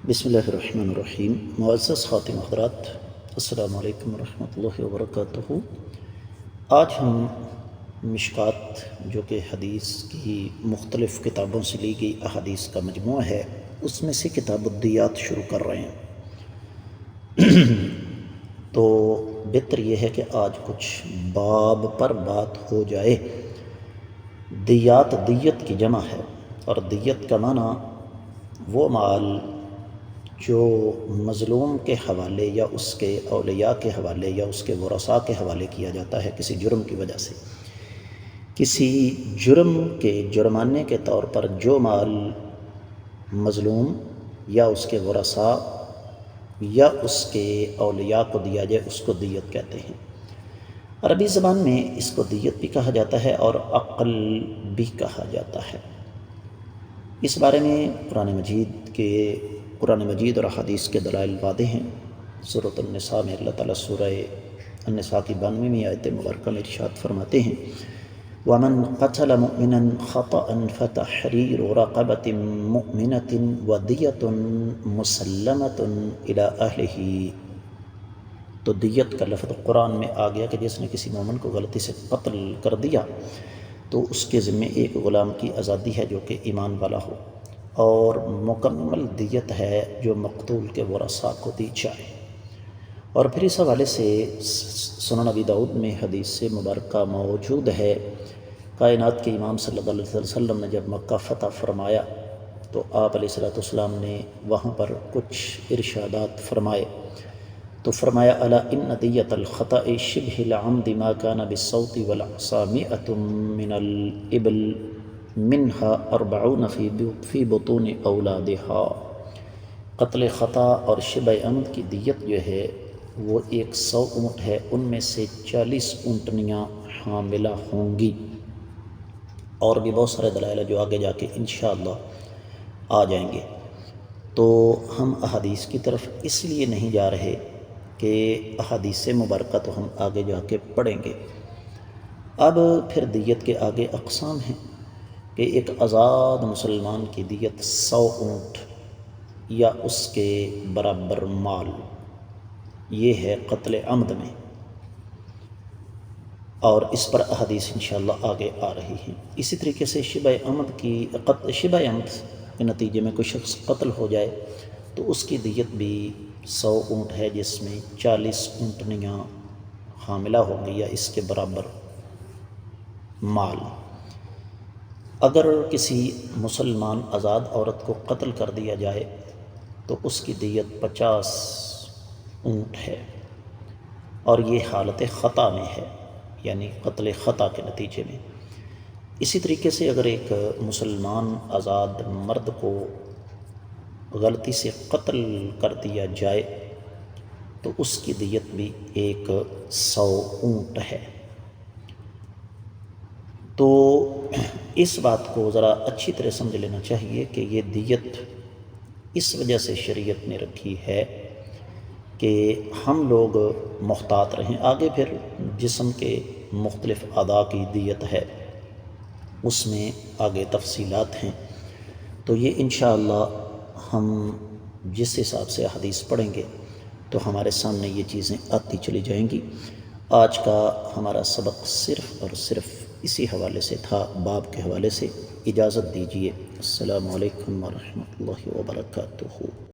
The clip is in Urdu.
بسم اللہ الرحمن الرحیم۔ معزز خاتم حضرات، السلام علیکم ورحمۃ اللہ وبرکاتہ۔ آج ہم مشکات، جو کہ حدیث کی مختلف کتابوں سے لی گئی احادیث کا مجموعہ ہے، اس میں سے کتاب الدیات شروع کر رہے ہیں۔ تو بہتر یہ ہے کہ آج کچھ باب پر بات ہو جائے۔ دیات دیت کی جمع ہے، اور دیت کا معنی وہ مال جو مظلوم کے حوالے یا اس کے اولیاء کے حوالے یا اس کے ورثاء کے حوالے کیا جاتا ہے کسی جرم کی وجہ سے۔ کسی جرم کے جرمانے کے طور پر جو مال مظلوم یا اس کے ورثاء یا اس کے اولیاء کو دیا جائے، اس کو دیت کہتے ہیں۔ عربی زبان میں اس کو دیت بھی کہا جاتا ہے اور عقل بھی کہا جاتا ہے۔ اس بارے میں قرآن مجید اور احادیث کے دلائل واضح ہیں۔ سورۃ النساء میں اللہ تعالیٰ سورہ النساء کی 92ویں آیت مبارکہ میں ارشاد فرماتے ہیں: وَمَنْ قَتَلَ مُؤْمِنًا خَطَأً فَتَحْرِيرُ رَقَبَةٍ مُؤْمِنَةٍ وَدِيَةٌ مُسَلَّمَةٌ إِلَىٰ أَهْلِهِ۔ تو دیت کا لفظ قرآن میں آ گیا کہ جس نے کسی مومن کو غلطی سے قتل کر دیا تو اس کے ذمے ایک غلام کی آزادی ہے جو کہ ایمان والا ہو، اور مکمل دیت ہے جو مقتول کے ورثاء کو دی جائے۔ اور پھر اس حوالے سے سنن ابی داؤد میں حدیث سے مبارکہ موجود ہے، کائنات کے امام صلی اللہ علیہ وسلم نے جب مکہ فتح فرمایا تو آپ علیہ السلام نے وہاں پر کچھ ارشادات فرمائے۔ تو فرمایا: الا ان دیت الخطأ شبہ العمد ما کان بالصوت والعصا 100 من الابل منها 40 فی بطون اولادها۔ قتل خطا اور شبہ عمد کی دیت جو ہے وہ 100 اونٹ ہے، ان میں سے 40 اونٹنیاں حاملہ ہوں گی۔ اور بھی بہت سارے دلائل جو آگے جا کے انشاءاللہ آ جائیں گے۔ تو ہم احادیث کی طرف اس لیے نہیں جا رہے کہ احادیث مبارکہ تو ہم آگے جا کے پڑھیں گے۔ اب پھر دیت کے آگے اقسام ہیں کہ ایک آزاد مسلمان کی دیت 100 اونٹ یا اس کے برابر مال، یہ ہے قتل عمد میں، اور اس پر احادیث انشاءاللہ آگے آ رہی ہیں۔ اسی طریقے سے شبہ عمد کے نتیجے میں کوئی شخص قتل ہو جائے تو اس کی دیت بھی 100 اونٹ ہے، جس میں 40 اونٹنیاں حاملہ ہوں گی یا اس کے برابر مال۔ اگر کسی مسلمان آزاد عورت کو قتل کر دیا جائے تو اس کی دیت 50 اونٹ ہے، اور یہ حالت خطا میں ہے، یعنی قتل خطا کے نتیجے میں۔ اسی طریقے سے اگر ایک مسلمان آزاد مرد کو غلطی سے قتل کر دیا جائے تو اس کی دیت بھی 100 اونٹ ہے۔ تو اس بات کو ذرا اچھی طرح سمجھ لینا چاہیے کہ یہ دیت اس وجہ سے شریعت نے رکھی ہے کہ ہم لوگ محتاط رہیں۔ آگے پھر جسم کے مختلف اعضاء کی دیت ہے، اس میں آگے تفصیلات ہیں۔ تو یہ انشاءاللہ ہم جس حساب سے حدیث پڑھیں گے تو ہمارے سامنے یہ چیزیں آتی چلی جائیں گی۔ آج کا ہمارا سبق صرف اور صرف اسی حوالے سے تھا، باب کے حوالے سے۔ اجازت دیجیے، السلام علیکم ورحمۃ اللہ وبرکاتہ۔